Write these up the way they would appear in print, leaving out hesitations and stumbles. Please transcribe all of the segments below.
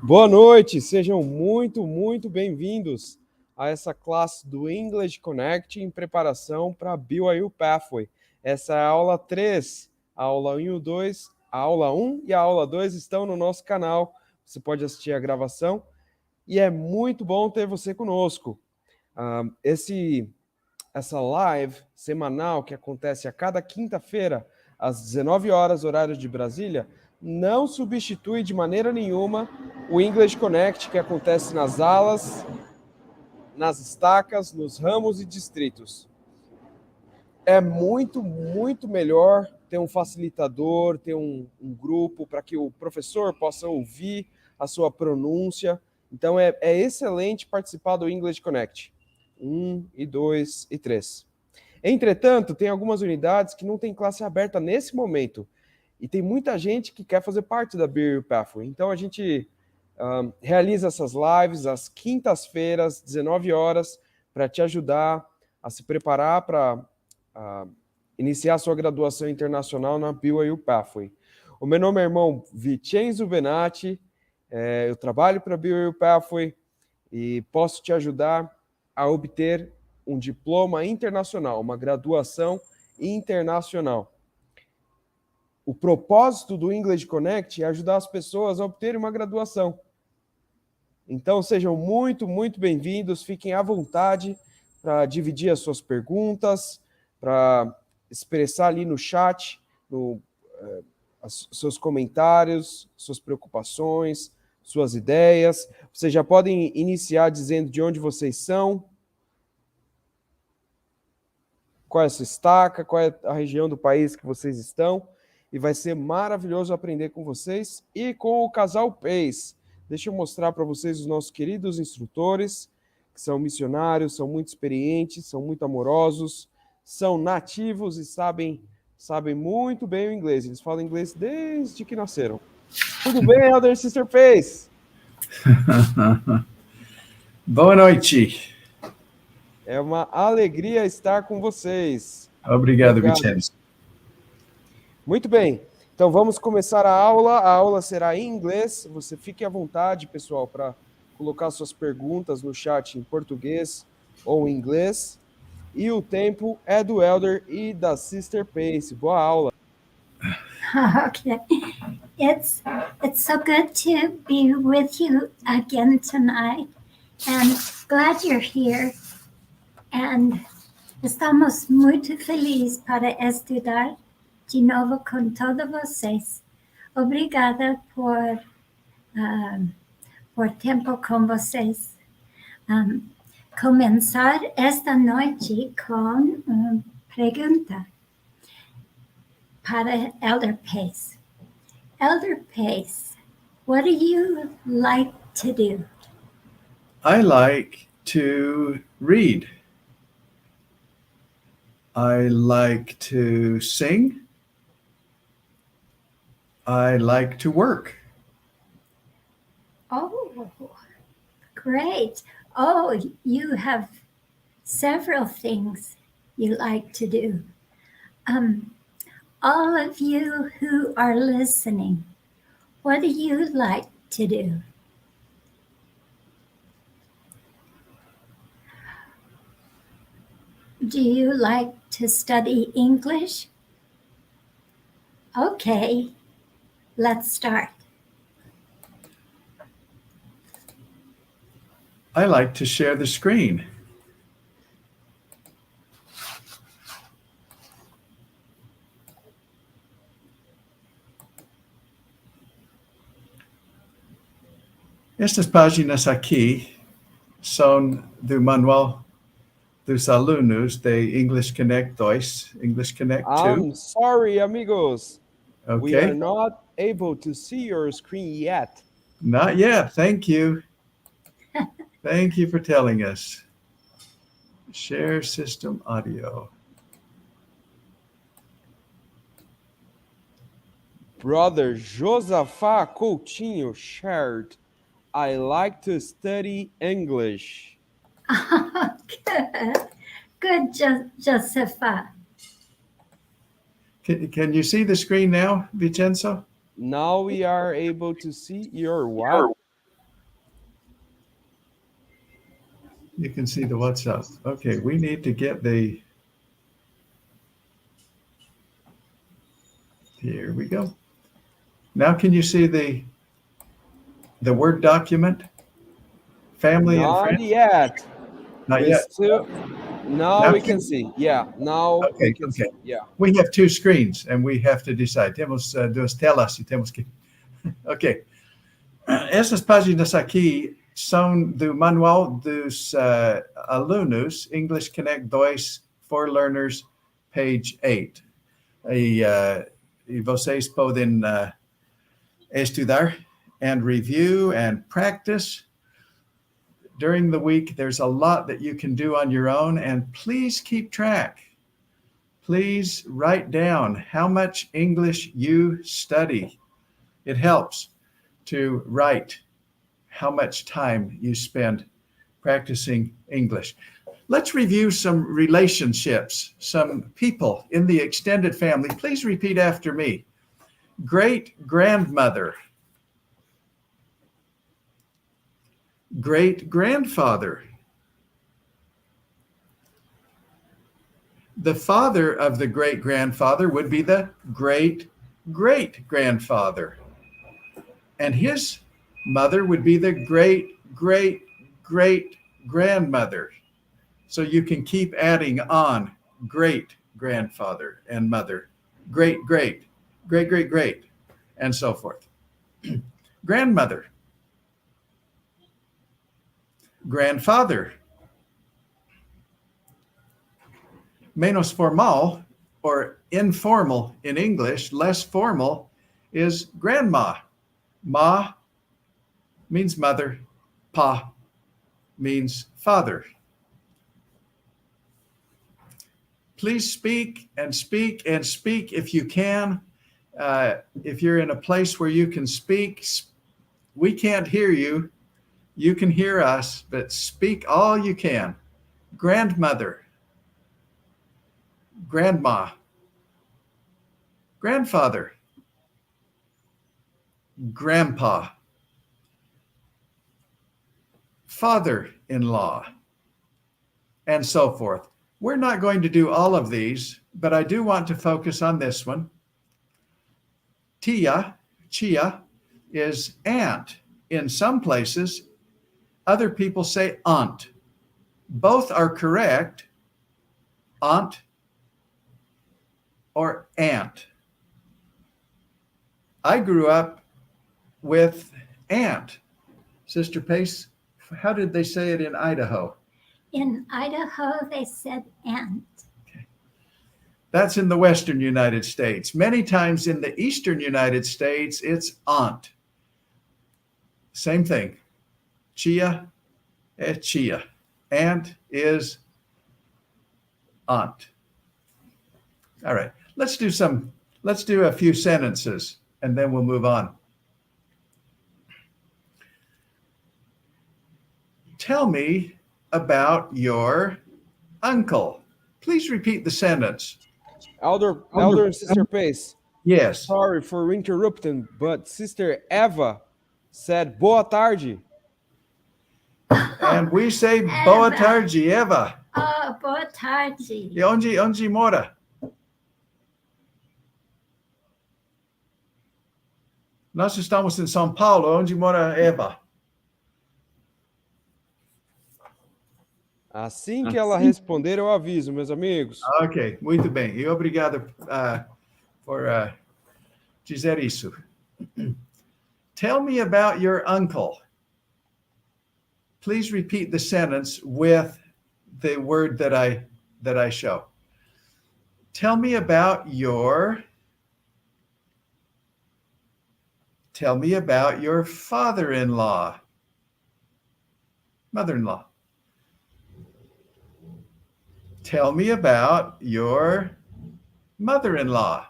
Boa noite, sejam muito bem-vindos a essa classe do EnglishConnect em preparação para BYU-Pathway. Essa é a aula 3, a aula 1 e o 2, a aula 1 e a aula 2 estão no nosso canal, você pode assistir a gravação e é muito bom ter você conosco. Essa live semanal que acontece a cada quinta-feira, às 19 horas, horário de Brasília, não substitui de maneira nenhuma o EnglishConnect que acontece nas Alas, nas Estacas, nos Ramos e Distritos. É muito melhor ter um facilitador, ter um grupo para que o professor possa ouvir a sua pronúncia. Então é excelente participar do EnglishConnect 1 e 2 e 3. Entretanto, tem algumas unidades que não tem classe aberta nesse momento. E tem muita gente que quer fazer parte da BYU-Pathway. Então, a gente realiza essas lives às quintas-feiras, 19 horas, para te ajudar a se preparar para iniciar sua graduação internacional na BYU-Pathway. O meu nome é irmão Vincenzo Benatti, eu trabalho para a BYU-Pathway e posso te ajudar a obter um diploma internacional, uma graduação internacional. O propósito do EnglishConnect é ajudar as pessoas a obterem uma graduação. Então, sejam muito bem-vindos, fiquem à vontade para dividir as suas perguntas, para expressar ali no chat, seus comentários, suas preocupações, suas ideias. Vocês já podem iniciar dizendo de onde vocês são, qual é a sua estaca, qual é a região do país que vocês estão. E vai ser maravilhoso aprender com vocês e com o casal Pace. Deixa eu mostrar para vocês os nossos queridos instrutores, que são missionários, são muito experientes, são muito amorosos, são nativos e sabem muito bem o inglês. Eles falam inglês desde que nasceram. Tudo bem, Elder Sister Pace? Boa noite. É uma alegria estar com vocês. Obrigado, Vincenzo. Muito bem, então vamos começar a aula. A aula será em inglês. Você fique à vontade, pessoal, para colocar suas perguntas no chat em português ou em inglês. E o tempo é do Elder e da Sister Pace. Boa aula. Okay. It's so good to be with you again tonight, and glad you're here. And estamos muito felizes para estudar de novo com todos vocês. Obrigada por tempo com vocês. Começar esta noite com uma pergunta para Elder Pace. Elder Pace, what do you like to do? I like to read. I like to sing. I like to work. Oh, great. Oh, you have several things you like to do. All of you who are listening, what do you like to do? Do you like to study English? Okay, let's start. I like to share the screen. Estas páginas aqui são do manual dos alunos de EnglishConnect 2, EnglishConnect 2. I'm sorry, amigos. Okay. We are not able to see your screen yet. Not yet. Thank you. Thank you for telling us. Share system audio. Brother Josafá Coutinho shared, I like to study English. Good, Josepha. Can you see the screen now, Vincenzo? Now we are able to see your what? You can see the what's up. Okay, we need to get the, here we go. Now can you see the Word document? Family and Not friends? yet. Not We yet. still, now Now we can- can see. Yeah, now Okay, we can see. okay. Yeah. We have two screens and we have to decide. Temos duas telas e temos que... Ok. Essas páginas aqui são do manual dos alunos, EnglishConnect 2 for Learners, page 8. E vocês podem estudar and review and practice. During the week, there's a lot that you can do on your own, and please keep track. Please write down how much English you study. It helps to write how much time you spend practicing English. Let's review some relationships, some people in the extended family. Please repeat after me. Great-grandmother. Great-grandfather. The father of the great-grandfather would be the great-great-grandfather. And his mother would be the great-great-great-grandmother. So you can keep adding on great-grandfather and mother, great-great, great-great-great, and so forth. Grandmother. Grandfather. Menos formal, or informal in English, less formal, is grandma. Ma means mother. Pa means father. Please speak and speak and speak if you can. If you're in a place where you can speak, we can't hear you. You can hear us, but speak all you can. Grandmother. Grandma. Grandfather. Grandpa. Father-in-law. And so forth. We're not going to do all of these, but I do want to focus on this one. Tia, chia, is aunt. In some places, other people say aunt. Both are correct, aunt or aunt. I grew up with aunt. Sister Pace, how did they say it in Idaho? In Idaho, they said aunt. That's in the Western United States. Many times in the Eastern United States, it's aunt. Same thing. Chia, chia. Aunt is aunt. All right, let's do a few sentences and then we'll move on. Tell me about your uncle. Please repeat the sentence. Elder and Sister Pace. Yes. Sorry for interrupting, but Sister Eva said boa tarde. And we say boa tarde, Eva. Oh, boa tarde. E onde mora? Nós estamos em São Paulo. Onde mora Eva? Assim que ela responder, eu aviso, meus amigos. Ok, muito bem. E obrigado por dizer isso. Tell me about your uncle. Please repeat the sentence with the word that I show. Tell me about your father-in-law. Mother-in-law. Tell me about your mother-in-law.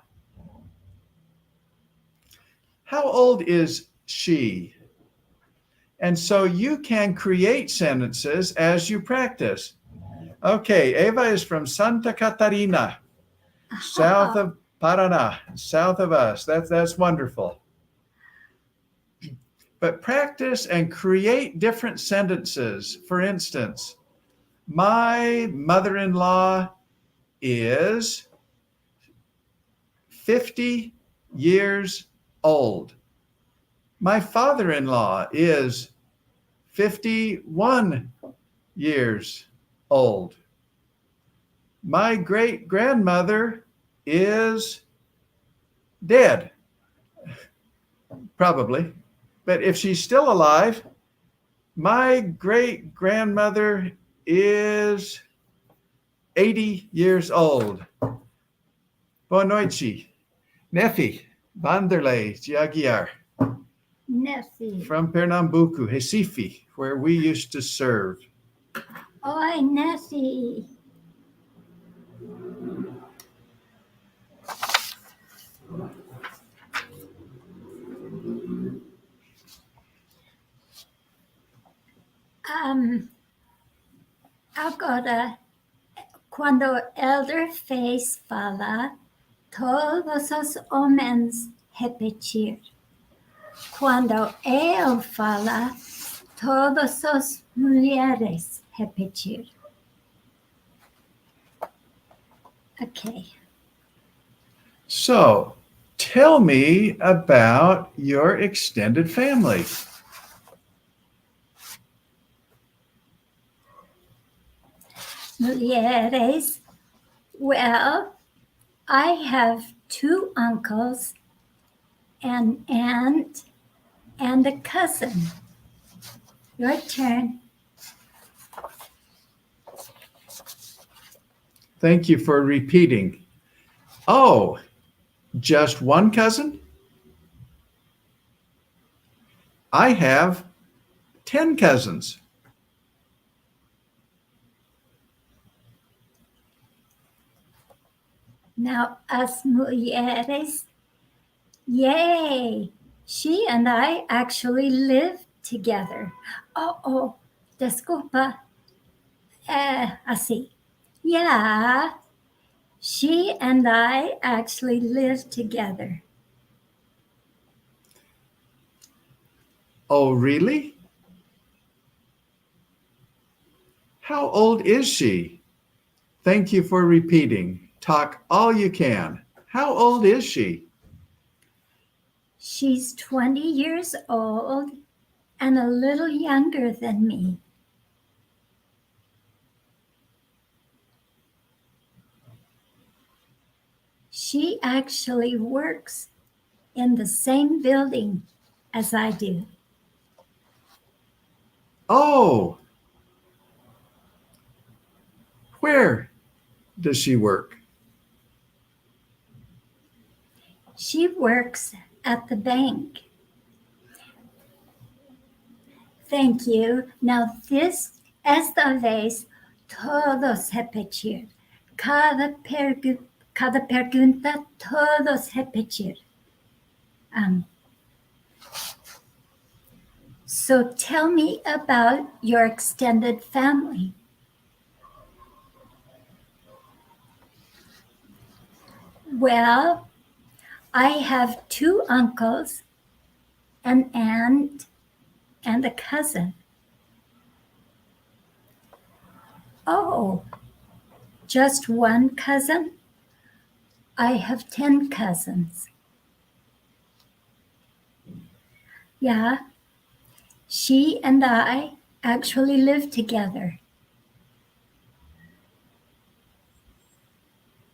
How old is she? And so you can create sentences as you practice. Okay, Eva is from Santa Catarina, south of Paraná, south of us. That's wonderful. But practice and create different sentences. For instance, My mother-in-law is 50 years old. My father-in-law is 51 years old. My great-grandmother is dead, probably. But if she's still alive, my great-grandmother is 80 years old. Boa noite. Nefi, Vanderlei, Jaguar. Nefi. From Pernambuco, Recife, where we used to serve. Oi, Nefi. Agora, quando o elder fez fala, todos os homens repetir. Quando eu fala, todas as mulheres repetir. Okay. So, tell me about your extended family. Mulheres, well, I have 2 uncles, an aunt, and a cousin. Your turn. Thank you for repeating. Oh, just one cousin? I have 10 cousins. Now, as mulheres, yay! She and I actually live together. Oh, desculpa. Assim. Yeah, she and I actually live together. Oh, really? How old is she? Thank you for repeating. Talk all you can. How old is she? She's 20 years old and a little younger than me. She actually works in the same building as I do. Oh, where does she work? She works at the bank. Thank you. Now esta vez, todos repetir. Cada pergunta, todos repetir. So tell me about your extended family. Well, I have 2 uncles, an aunt, and a cousin. Oh, just one cousin? I have 10 cousins. Yeah, she and I actually live together.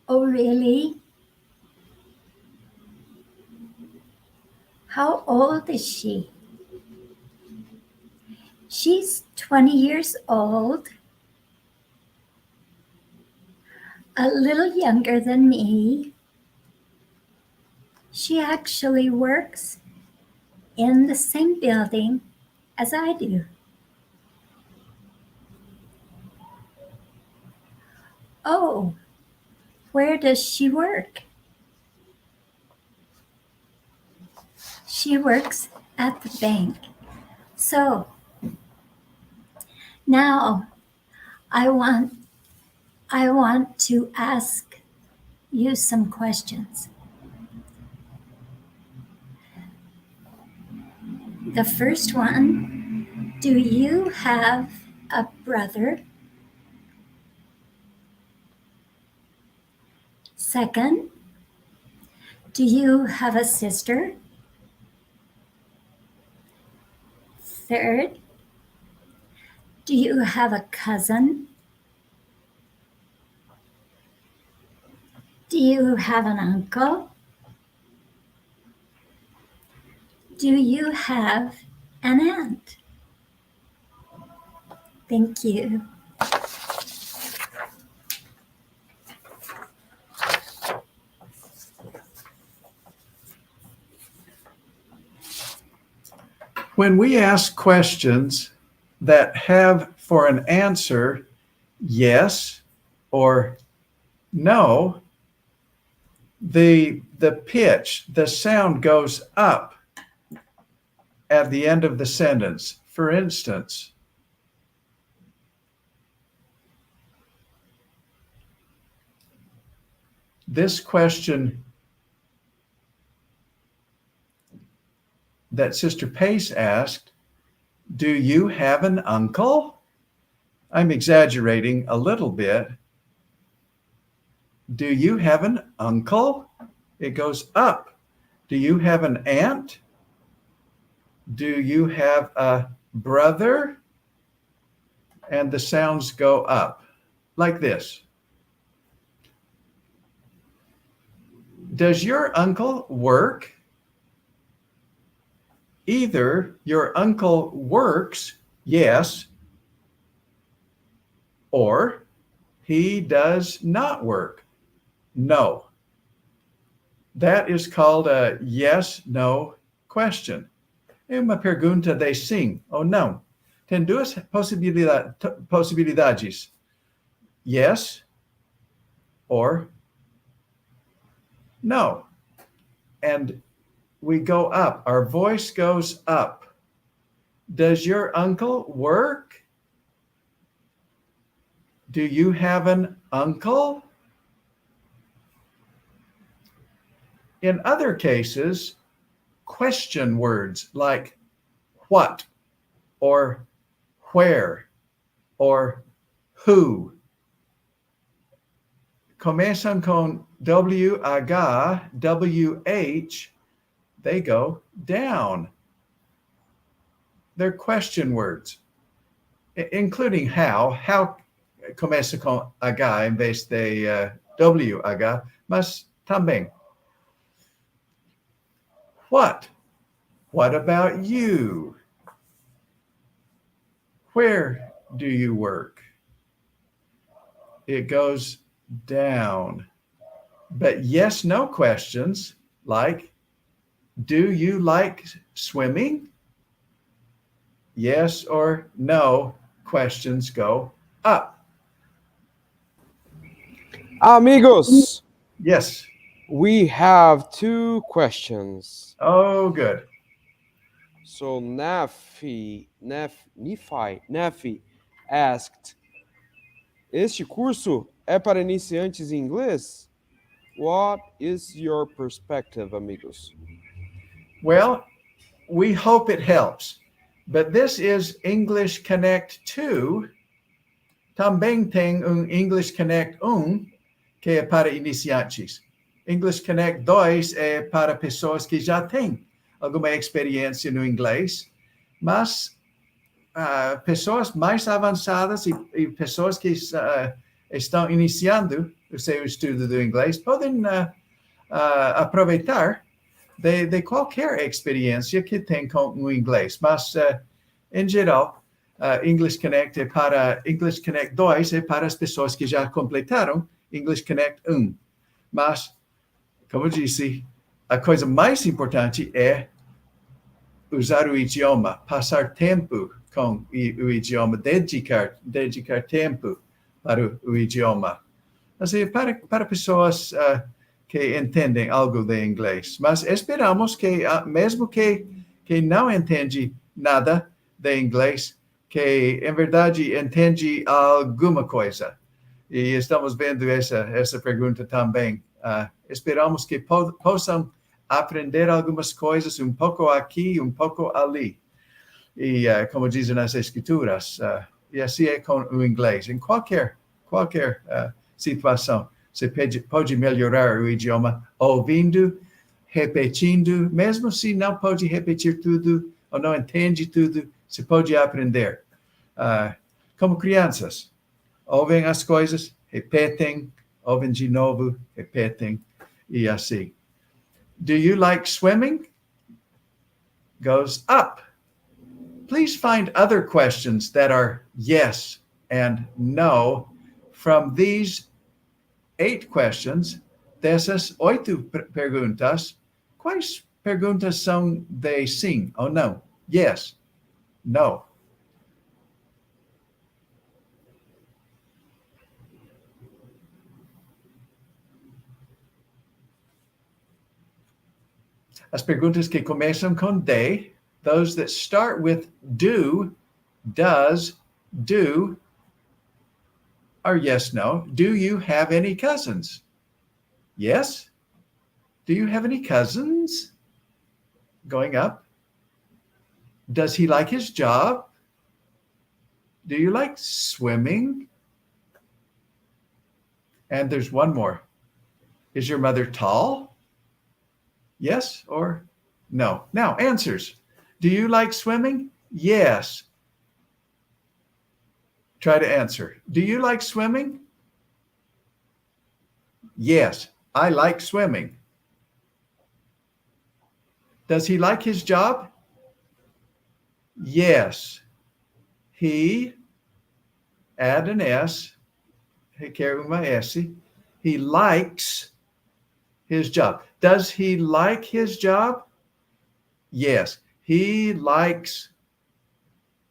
Oh, really? How old is she? She's 20 years old, a little younger than me. She actually works in the same building as I do. Oh, where does she work? She works at the bank. So now I want to ask you some questions. The first one, do you have a brother Second, do you have a sister? Third, do you have a cousin? Do you have an uncle? Do you have an aunt? Thank you. When we ask questions that have for an answer yes or no, the pitch, the sound goes up at the end of the sentence. For instance, this question that Sister Pace asked, do you have an uncle? I'm exaggerating a little bit. Do you have an uncle? It goes up. Do you have an aunt? Do you have a brother? And the sounds go up like this. Does your uncle work? Either your uncle works, yes, or he does not work, no. That is called a yes-no question. É uma pergunta de sim ou não. Tem duas possibilidades. Yes or no. And we go up. Our voice goes up. Does your uncle work? Do you have an uncle? In other cases, question words like what or where or who começam com WH, WH, they go down. They're question words, including how. How começa com H em vez de WH, mas também. What? What about you? Where do you work? It goes down. But yes, no questions like, do you like swimming? Yes or no questions go up. Amigos, Yes. we have 2 questions. Oh, good. So Nafi asked, este curso é para iniciantes em inglês? What is your perspective, amigos? Well, we hope it helps. But this is EnglishConnect 2. Também tem EnglishConnect 1, que é para iniciantes. EnglishConnect 2 é para pessoas que já têm alguma experiência no inglês, mas pessoas mais avançadas e pessoas que estão iniciando o seu estudo do inglês podem aproveitar de qualquer experiência que tem com o inglês. Mas, em geral, EnglishConnect 2 é para as pessoas que já completaram EnglishConnect 1. Mas, como disse, a coisa mais importante é usar o idioma, passar tempo com o idioma, dedicar tempo para o idioma. Assim, para pessoas que entendem algo de inglês. Mas esperamos que, mesmo que não entende nada de inglês, que, em verdade, entende alguma coisa. E estamos vendo essa pergunta também. Esperamos que possam aprender algumas coisas, um pouco aqui, um pouco ali. E, como dizem nas escrituras, e assim é com o inglês. Em qualquer situação, Você pode melhorar o idioma ouvindo, repetindo, mesmo se não pode repetir tudo ou não entende tudo, você pode aprender. Como crianças, ouvem as coisas, repetem, ouvem de novo, repetem, e assim. Do you like swimming? Goes up. Please find other questions that are yes and no from these 8 questions. Dessas 8 perguntas, quais perguntas são de sim ou não? Yes, no. As perguntas que começam com de, those that start with do, does, do, are yes, no. Do you have any cousins? Yes. Do you have any cousins? Going up. Does he like his job? Do you like swimming? And there's one more. Is your mother tall? Yes or no? Now, answers. Do you like swimming? Yes. Try to answer. Do you like swimming? Yes, I like swimming. Does he like his job? Yes. He, add an S, requer uma S. He likes his job. Does he like his job? Yes, he likes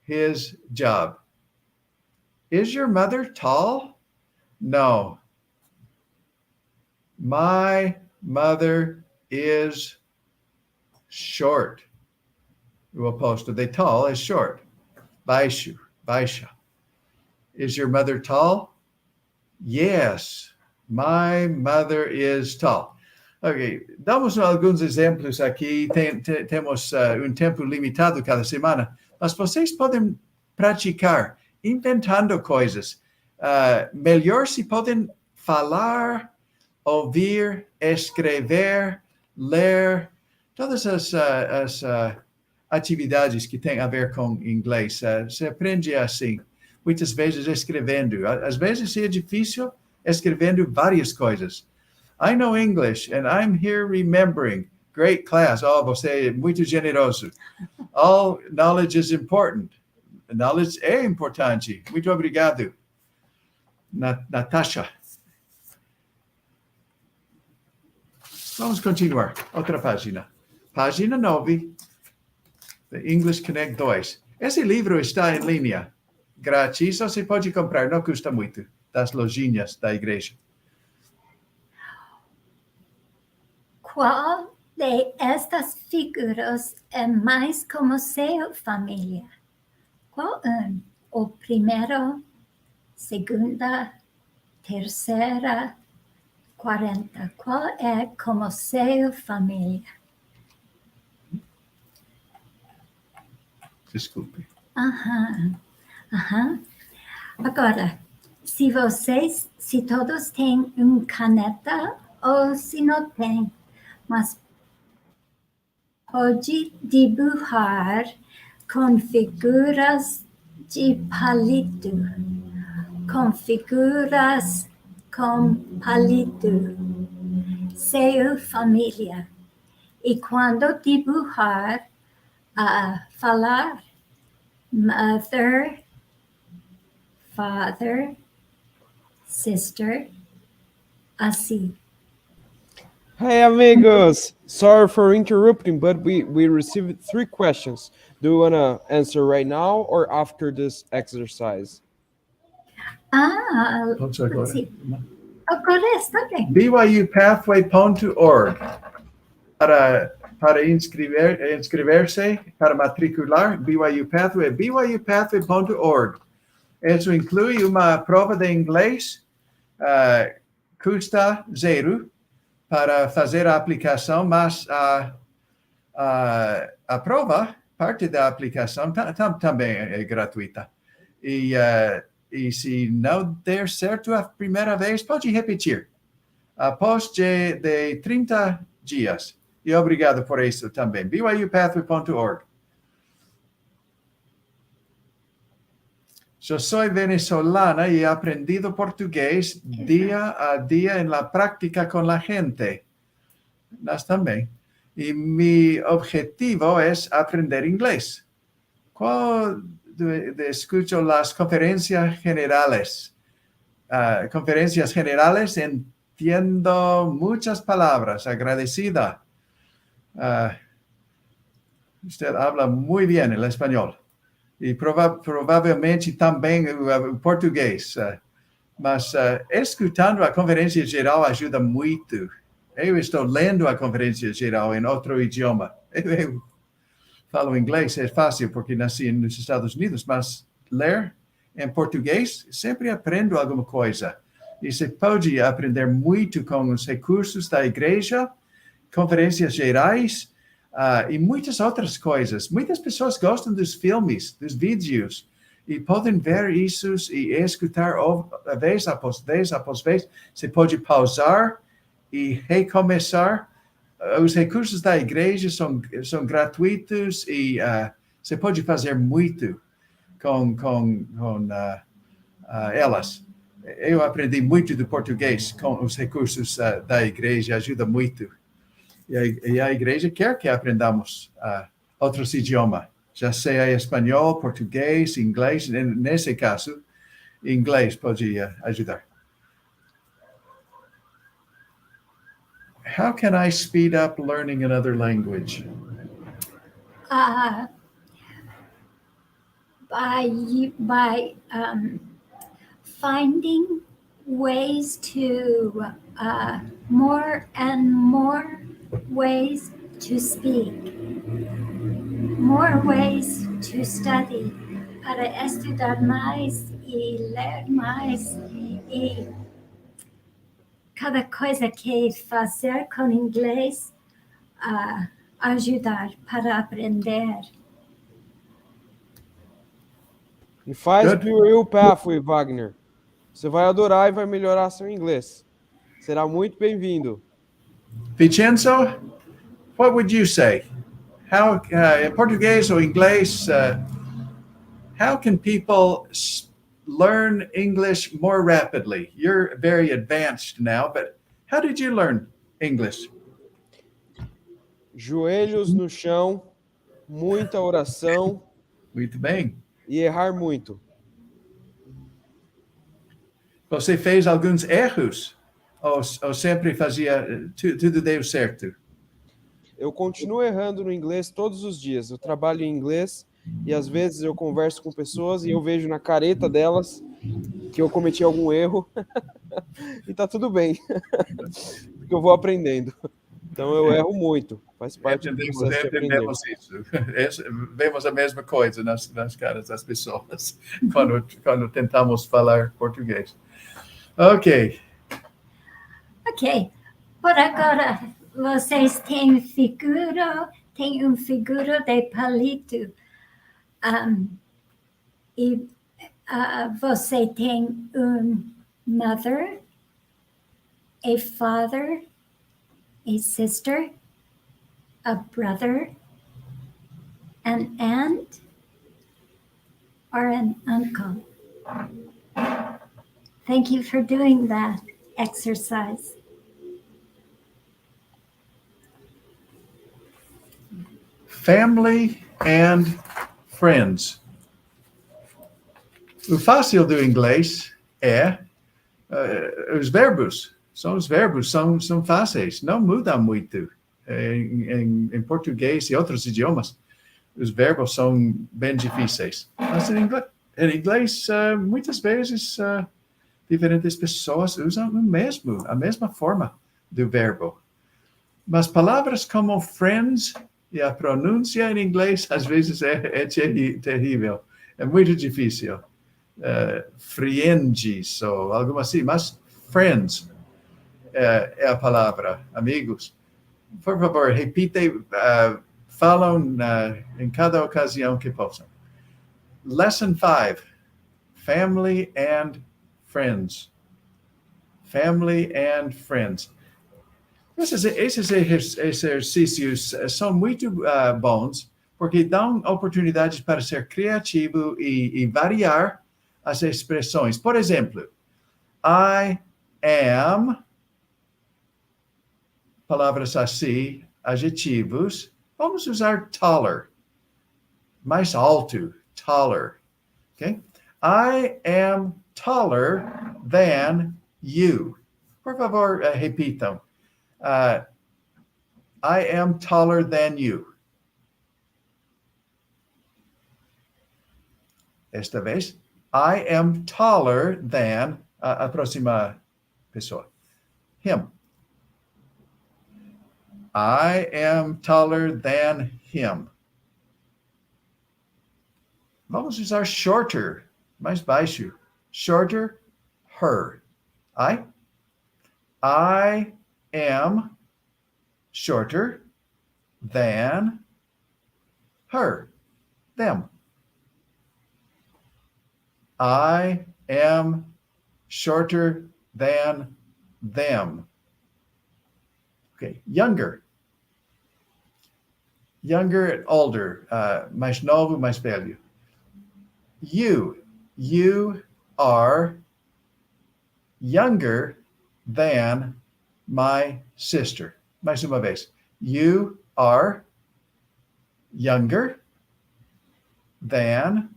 his job. Is your mother tall? No. My mother is short. O oposto de tall is short. Baixo, baixa. Is your mother tall? Yes, my mother is tall. Ok, damos alguns exemplos aqui. Temos tempo limitado cada semana, mas vocês podem praticar inventando coisas. Melhor se podem falar, ouvir, escrever, ler, todas as atividades que têm a ver com inglês. Se aprende assim, muitas vezes escrevendo. Às vezes é difícil escrevendo várias coisas. I know English and I'm here remembering. Great class. Oh, você é muito generoso. All knowledge is important. Knowledge é importante. Muito obrigado, Natasha. Vamos continuar. Outra página. Página 9. The EnglishConnect 2. Esse livro está em linha. Grátis, você pode comprar, não custa muito. Das lojinhas da igreja. Qual de estas figuras é mais como seu família? Qual o primeiro, segunda, terceira, 40. Qual é como seu família? Desculpe. Agora, se todos têm caneta ou se não tem, mas pode dibujar com figuras de palito. Com figuras com palito. Seu família. E quando dibujar, falar mother, father, sister, assim. Hey amigos, sorry for interrupting, but we received 3 questions. Do you want to answer right now or after this exercise? Pode ser agora. Agora está bem. BYU-Pathway.org para inscrever-se, para matricular BYU-Pathway, BYU-Pathway.org. Isso inclui uma prova de inglês, custa 0 para fazer a aplicação, mas a prova, parte da aplicação, também é gratuita. E se não der certo a primeira vez, pode repetir. após de 30 dias. E obrigado por isso também. BYU-Pathway.org. Eu sou venezolana e he aprendido português dia a dia en la práctica con la gente. Nós também. E mi objetivo es aprender inglés. Cuando escucho las conferencias generales, entiendo muchas palabras. Agradecida. Usted habla muy bien el español. E provavelmente também o português. Mas escutando a conferência geral ajuda muito. Eu estou lendo a conferência geral em outro idioma. Eu falo inglês, é fácil porque nasci nos Estados Unidos, mas ler em português sempre aprendo alguma coisa. E você pode aprender muito com os recursos da igreja, conferências gerais, e muitas outras coisas. Muitas pessoas gostam dos filmes, dos vídeos, e podem ver isso e escutar vez após vez após vez. Você pode pausar e recomeçar. Os recursos da igreja são gratuitos e você pode fazer muito com elas. Eu aprendi muito do português com os recursos da igreja, ajuda muito. E a igreja quer que aprendamos outros idiomas, já seja espanhol, português, inglês. Nesse caso, inglês pode ajudar. How can I speed up learning another language? By finding ways to more and more ways to speak, more ways to study, para estudar mais e ler mais e cada coisa que fazer com inglês ajudar para aprender. E faz BYU-Pathway, Wagner. Você vai adorar e vai melhorar seu inglês. Será muito bem-vindo. Vincenzo, what would you say? How, in português ou inglês, how can people learn English more rapidly? You're very advanced now, but how did you learn English? Joelhos no chão, muita oração. Muito bem. E errar muito. Você fez alguns erros? Ou sempre fazia, tudo deu certo? Eu continuo errando no inglês todos os dias. Eu trabalho em inglês e às vezes eu converso com pessoas e eu vejo na careta delas que eu cometi algum erro e tá tudo bem, porque eu vou aprendendo. Então eu erro muito, faz parte do processo de aprender. Entendemos isso. Vemos a mesma coisa nas caras das pessoas quando tentamos falar português. Ok. Ok. Por agora, vocês têm um figuro de palito. E você tem mother, a father, a sister, a brother, an aunt, or an uncle. Thank you for doing that exercise. Family and friends. O fácil do inglês é os verbos. Os verbos são fáceis, não mudam muito. Em português e outros idiomas, os verbos são bem difíceis. Mas em inglês, muitas vezes, diferentes pessoas usam a mesma forma do verbo. Mas palavras como friends e a pronúncia em inglês, às vezes, é terrível. É muito difícil. Friends ou algo assim, mas friends é a palavra, amigos. Por favor, repitem, falam em cada ocasião que possam. Lesson 5, family and friends. family and friends. Esses exercícios são muito bons, porque dão oportunidades para ser criativo e variar as expressões. Por exemplo, I am, palavras assim, adjetivos. Vamos usar taller, mais alto, taller. Okay? I am taller than you. Por favor, repitam. I am taller than you. Esta vez, I am taller than a próxima pessoa. Him. I am taller than him. Vamos usar shorter, mais baixo. Shorter, her. I am shorter than her, them. I am shorter than them. Okay, younger. Younger and older, mais novo, mais velho. You are younger than my sister. Mais uma vez. You are younger than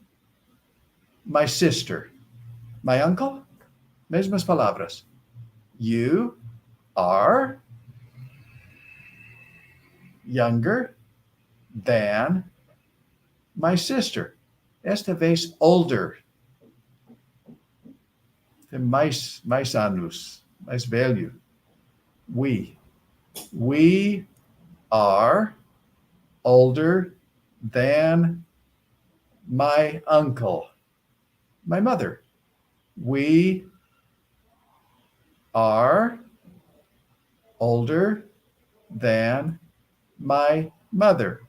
my sister. My uncle? Mesmas palavras. You are younger than my sister. Esta vez older. Tem mais anos, mais velho. We are older than my uncle, my mother. We are older than my mother.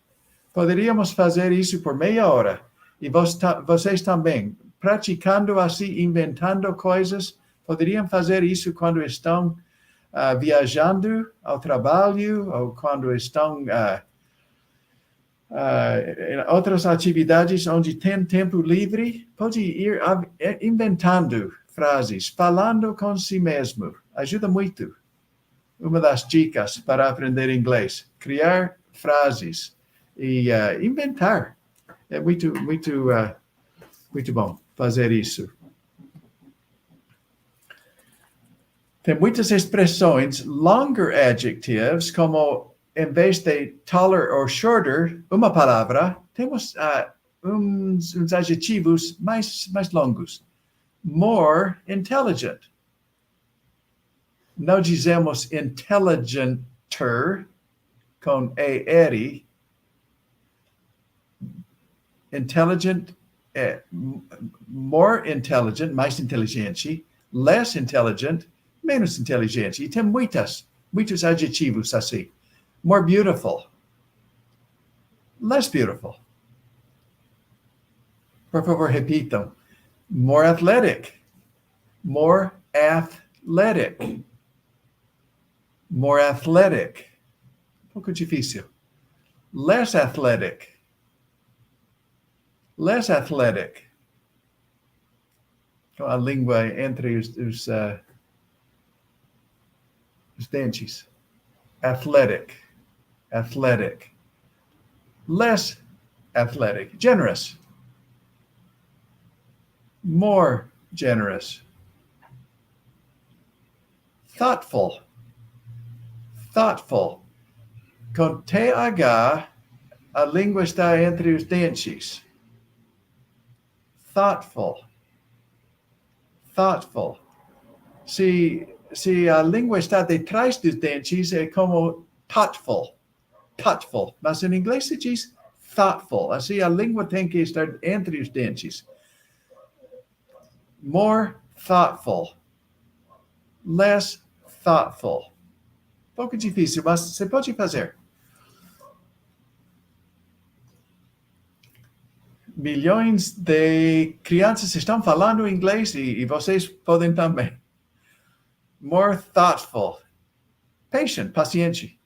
Poderíamos fazer isso por meia hora. E vocês também, praticando assim, inventando coisas, poderiam fazer isso quando estão viajando ao trabalho ou quando estão em outras atividades onde tem tempo livre. Pode ir inventando frases, falando com si mesmo. Ajuda muito. Uma das dicas para aprender inglês, criar frases e inventar. É muito bom fazer isso. Tem muitas expressões, longer adjectives, como em vez de taller ou shorter, uma palavra, temos uns adjetivos mais longos. More intelligent. Não dizemos intelligenter com ER. Intelligent, more intelligent, mais inteligente, less intelligent, menos inteligente. E tem muitos adjetivos assim. More beautiful, less beautiful. Por favor, repitam. More athletic, more athletic, more athletic. Um pouco difícil. Less athletic, less athletic. Com a língua entre os dentes. Athletic, athletic. Less athletic. Generous. More generous. Thoughtful, thoughtful. Com TH, a língua está entre os dentes. Thoughtful, thoughtful. Se a língua está detrás dos dentes, é como thoughtful, thoughtful. Mas em inglês se diz thoughtful. Assim, a língua tem que estar entre os dentes. More thoughtful, less thoughtful. Pouco difícil, mas você pode fazer. Milhões de crianças estão falando inglês e vocês podem também. more thoughtful, patient, paciente,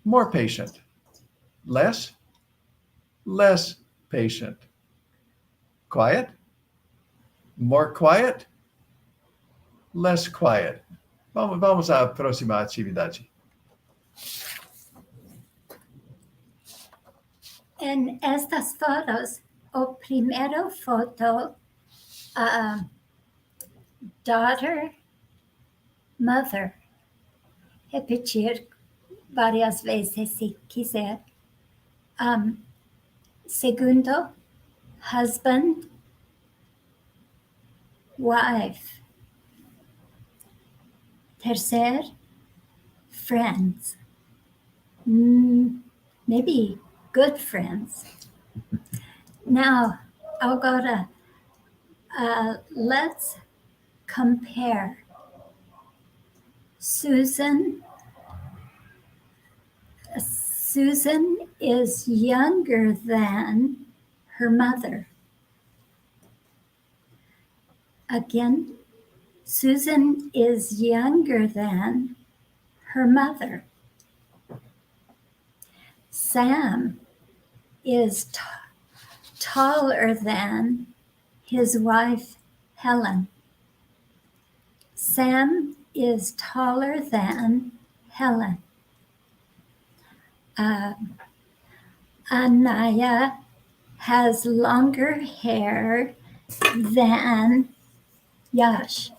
more patient, less patient, quiet, more quiet, less quiet. Vamos à próxima atividade. En estas fotos, o primero foto, daughter, mother. Repetir varias veces si quiser. Segundo, husband, wife. Tercer, friends. Maybe good friends. Now, agora, let's compare. Susan is younger than her mother. Again, Susan is younger than her mother. Sam is taller than his wife, Helen. Sam is taller than Helen. Anaya has longer hair than Yash.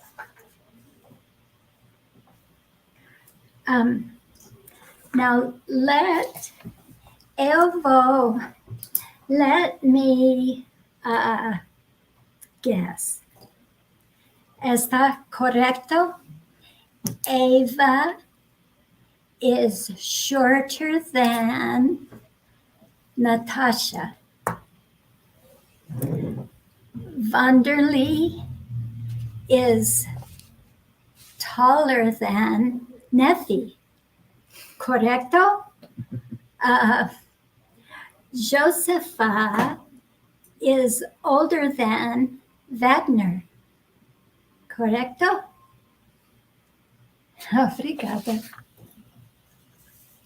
Now let me guess. ¿Está correcto? Eva is shorter than Natasha. Vanderlee is taller than Nefi. Correcto? Josepha is older than Wagner. Correcto? Obrigada.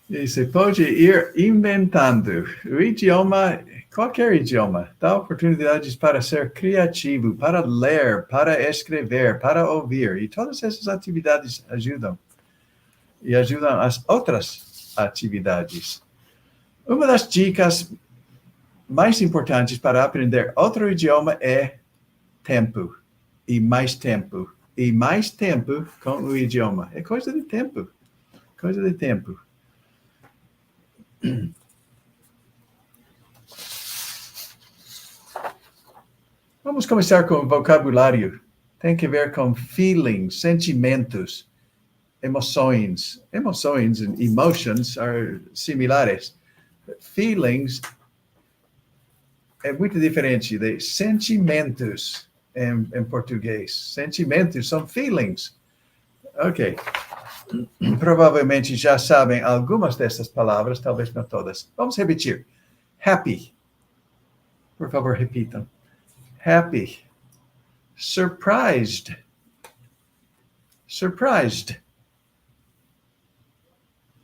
E você pode ir inventando o idioma, qualquer idioma, dá oportunidades para ser criativo, para ler, para escrever, para ouvir. E todas essas atividades ajudam. E ajudam as outras atividades. Uma das dicas mais importantes para aprender outro idioma é tempo. E mais tempo. E mais tempo com o idioma. É coisa de tempo. Coisa de tempo. Vamos começar com o vocabulário. Tem que ver com feelings, sentimentos, emoções. Emoções and emotions are similares. Feelings é muito diferente de sentimentos em português. Sentimentos são feelings. Ok. Provavelmente já sabem algumas dessas palavras, talvez não todas. Vamos repetir. Happy. Por favor, repitam. Happy. Surprised. Surprised.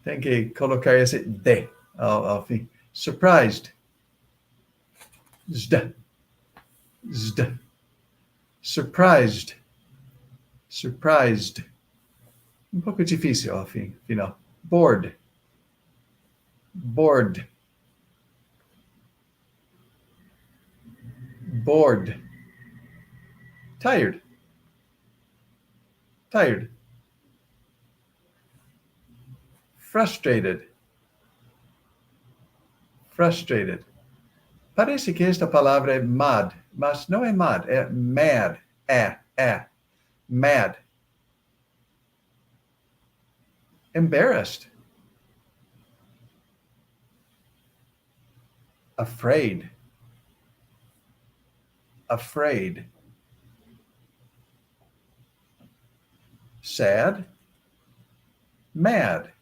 Tem que colocar esse de ao fim. Surprised. Zd. Zd. Surprised. Surprised. Um pouco difícil ao final. Bored. Bored. Bored. Tired. Tired. Frustrated. Frustrated. Parece que esta palavra é mad, mas não é mad, é mad. Mad. Embarrassed. Afraid. Afraid. Sad. Mad.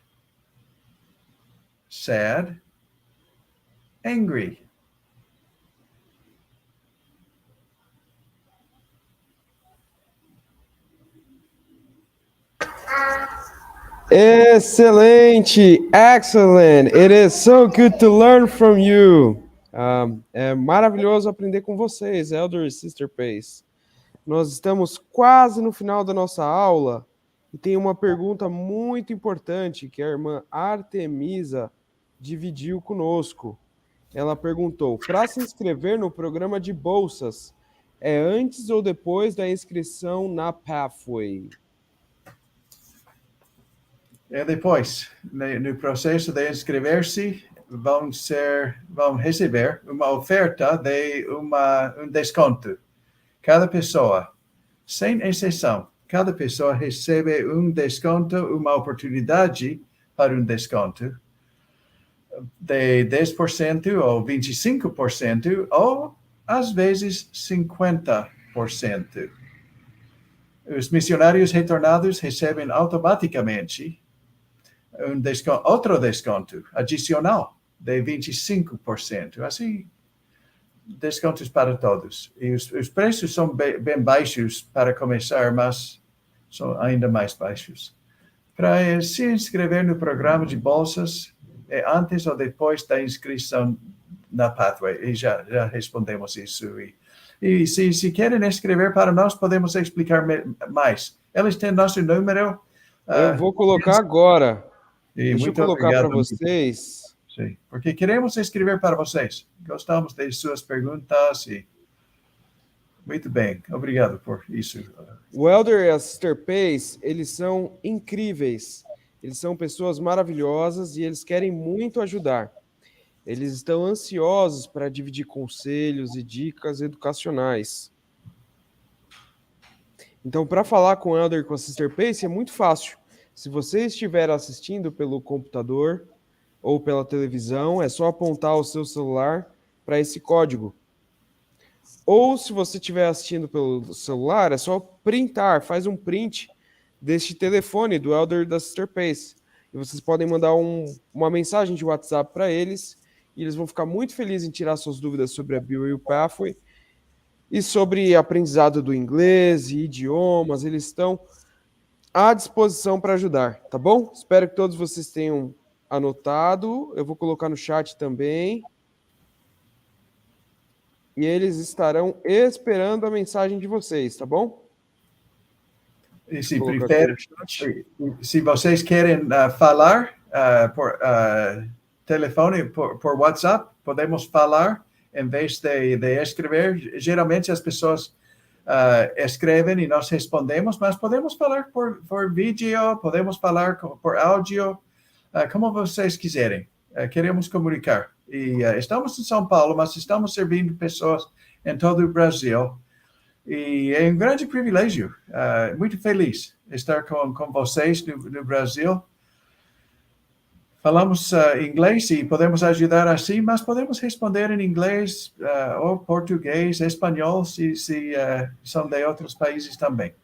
Sad. Angry. Excelente! Excellent! It is so good to learn from you. É maravilhoso aprender com vocês, Elder e Sister Pace. Nós estamos quase no final da nossa aula e tem uma pergunta muito importante que a irmã Artemisa dividiu conosco. Ela perguntou: para se inscrever no programa de bolsas, é antes ou depois da inscrição na Pathway? É depois. No processo de inscrever-se, vão receber uma oferta de um desconto. Cada pessoa, sem exceção, cada pessoa recebe um desconto, uma oportunidade para um desconto de 10% ou 25%, ou às vezes 50%. Os missionários retornados recebem automaticamente outro desconto adicional de 25%. Assim, descontos para todos. E os preços são bem baixos para começar, mas são ainda mais baixos. Para se inscrever no programa de bolsas, é antes ou depois da inscrição na Pathway. E já respondemos isso. E se querem escrever para nós, podemos explicar mais. Eles têm nosso número. Eu vou colocar agora. Deixa eu colocar para vocês. vocês. Sim, porque queremos escrever para vocês. Gostamos de suas perguntas e... Muito bem, obrigado por isso. O Elder e a Sister Pace, eles são incríveis. Eles são pessoas maravilhosas e eles querem muito ajudar. Eles estão ansiosos para dividir conselhos e dicas educacionais. Então, para falar com o Elder e com a Sister Pace é muito fácil. Se você estiver assistindo pelo computador ou pela televisão, é só apontar o seu celular para esse código. Ou se você estiver assistindo pelo celular, é só printar, faz um print deste telefone do Elder e da Sister Pace. E vocês podem mandar uma mensagem de WhatsApp para eles, e eles vão ficar muito felizes em tirar suas dúvidas sobre a BYU-Pathway e sobre aprendizado do inglês e idiomas. Eles estão à disposição para ajudar, tá bom? Espero que todos vocês tenham anotado. Eu vou colocar no chat também. E eles estarão esperando a mensagem de vocês, tá bom? E se vocês querem falar por telefone, por WhatsApp, podemos falar em vez de escrever. Geralmente as pessoas escrevem e nós respondemos, mas podemos falar por vídeo, podemos falar por áudio, como vocês quiserem. Queremos comunicar. E estamos em São Paulo, mas estamos servindo pessoas em todo o Brasil. E é um grande privilégio, muito feliz estar com vocês no Brasil. Falamos inglês e podemos ajudar assim, mas podemos responder em inglês ou português, espanhol, se são de outros países também.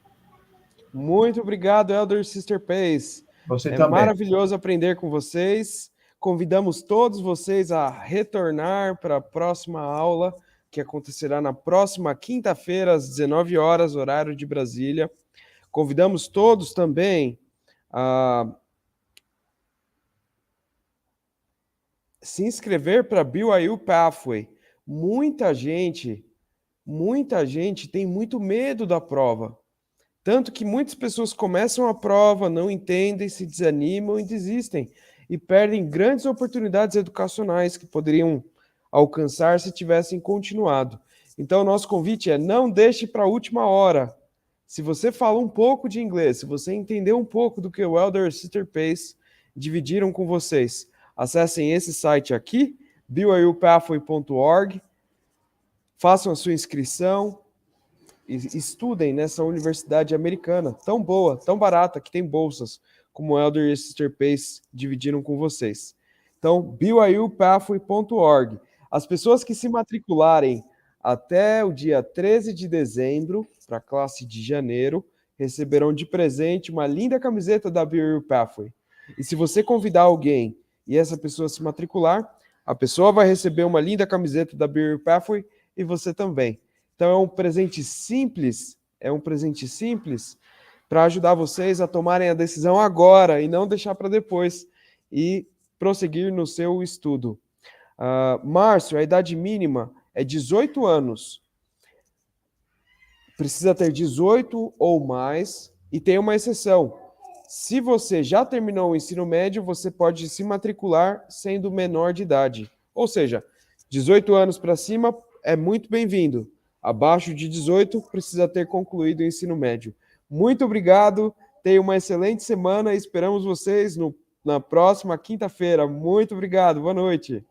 Muito obrigado, Elder Sister Pace. Você também. Maravilhoso aprender com vocês. Convidamos todos vocês a retornar para a próxima aula, que acontecerá na próxima quinta-feira, às 19 horas, horário de Brasília. Convidamos todos também a se inscrever para a BYU-Pathway. Muita gente tem muito medo da prova. Tanto que muitas pessoas começam a prova, não entendem, se desanimam e desistem. E perdem grandes oportunidades educacionais que poderiam alcançar se tivessem continuado. Então, nosso convite é: não deixe para a última hora. Se você fala um pouco de inglês, se você entendeu um pouco do que o Elder e Sister Pace dividiram com vocês, acessem esse site aqui, BYU-Pathway.org, façam a sua inscrição e estudem nessa universidade americana tão boa, tão barata, que tem bolsas, como o Elder e Sister Pace dividiram com vocês. Então, BYU-Pathway.org. As pessoas que se matricularem até o dia 13 de dezembro, para a classe de janeiro, receberão de presente uma linda camiseta da BYU-Pathway. E se você convidar alguém e essa pessoa se matricular, a pessoa vai receber uma linda camiseta da BYU-Pathway e você também. Então é um presente simples, para ajudar vocês a tomarem a decisão agora e não deixar para depois e prosseguir no seu estudo. Márcio, a idade mínima é 18 anos. Precisa ter 18 ou mais e tem uma exceção. Se você já terminou o ensino médio, você pode se matricular sendo menor de idade. Ou seja, 18 anos para cima é muito bem-vindo. Abaixo de 18, precisa ter concluído o ensino médio. Muito obrigado, tenha uma excelente semana e esperamos vocês na próxima quinta-feira. Muito obrigado, boa noite.